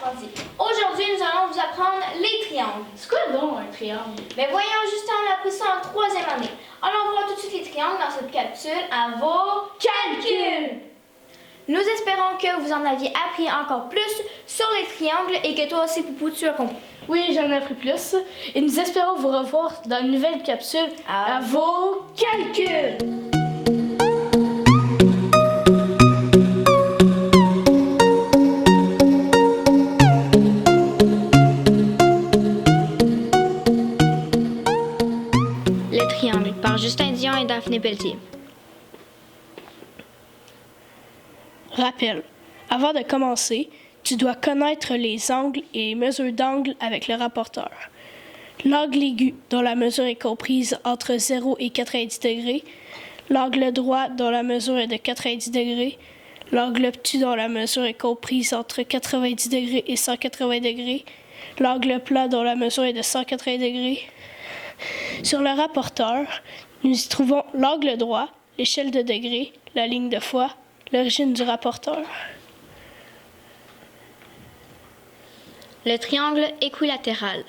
apprentis. Aujourd'hui, nous allons vous apprendre les triangles. C'est quoi donc un triangle? Mais voyons, Justin, on a appris ça en troisième année. Allons voir tout de suite les triangles dans cette capsule à vos calculs. Nous espérons que vous en aviez appris encore plus sur les triangles et que toi aussi, Poupou, tu as compris. Oui, j'en ai appris plus. Et nous espérons vous revoir dans une nouvelle capsule à vos calculs. Les triangles par Justin Dion et Daphné Pelletier. Rappel. Avant de commencer, tu dois connaître les angles et les mesures d'angle avec le rapporteur. L'angle aigu, dont la mesure est comprise entre 0 et 90 degrés. L'angle droit, dont la mesure est de 90 degrés. L'angle obtus, dont la mesure est comprise entre 90 degrés et 180 degrés. L'angle plat, dont la mesure est de 180 degrés. Sur le rapporteur, nous y trouvons l'angle droit, l'échelle de degrés, la ligne de fois, l'origine du rapporteur. Le triangle équilatéral.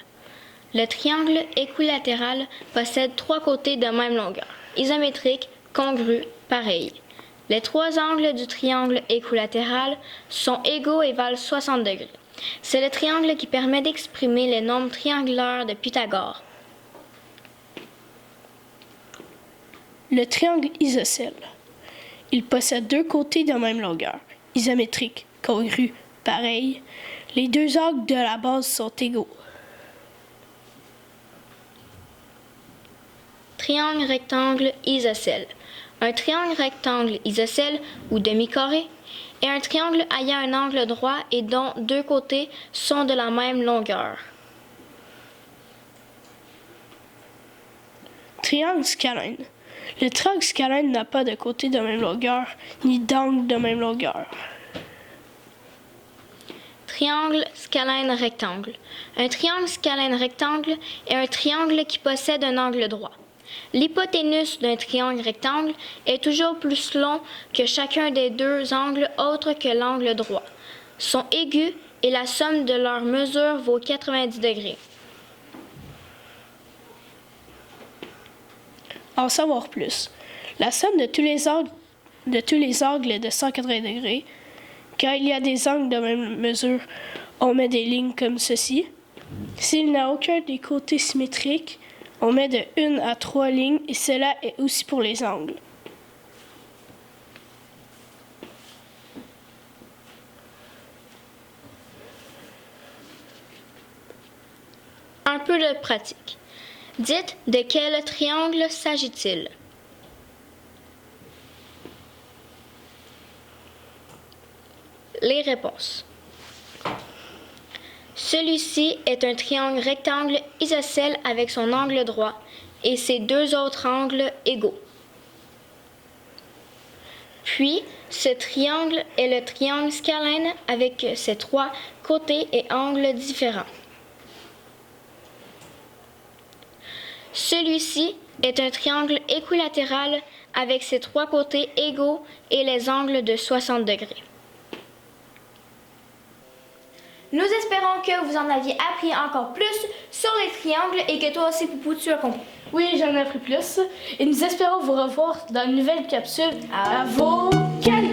Le triangle équilatéral possède trois côtés de même longueur, isométriques, congrus, pareils. Les trois angles du triangle équilatéral sont égaux et valent 60 degrés. C'est le triangle qui permet d'exprimer les nombres triangulaires de Pythagore. Le triangle isocèle. Il possède deux côtés de même longueur, isométriques, congrus, pareils. Les deux angles de la base sont égaux. Triangle rectangle isocèle. Un triangle rectangle isocèle ou demi-carré est un triangle ayant un angle droit et dont deux côtés sont de la même longueur. Triangle scalène. Le triangle scalène n'a pas de côtés de même longueur, ni d'angle de même longueur. Triangle scalène rectangle. Un triangle scalène rectangle est un triangle qui possède un angle droit. L'hypoténuse d'un triangle rectangle est toujours plus long que chacun des deux angles autres que l'angle droit. Sont aigus et la somme de leurs mesures vaut 90 degrés. En savoir plus, la somme de tous les angles est de 180 degrés. Quand il y a des angles de même mesure, on met des lignes comme ceci. S'il n'y a aucun des côtés symétriques, on met de 1 à 3 lignes et cela est aussi pour les angles. Un peu de pratique. Dites de quel triangle s'agit-il? Les réponses. Celui-ci est un triangle rectangle isocèle avec son angle droit et ses deux autres angles égaux. Puis, ce triangle est le triangle scalène avec ses trois côtés et angles différents. Celui-ci est un triangle équilatéral avec ses trois côtés égaux et les angles de 60 degrés. Nous espérons que vous en aviez appris encore plus sur les triangles et que toi aussi, Poupou, tu as compris. Oui, j'en ai appris plus. Et nous espérons vous revoir dans une nouvelle capsule à vos calculs.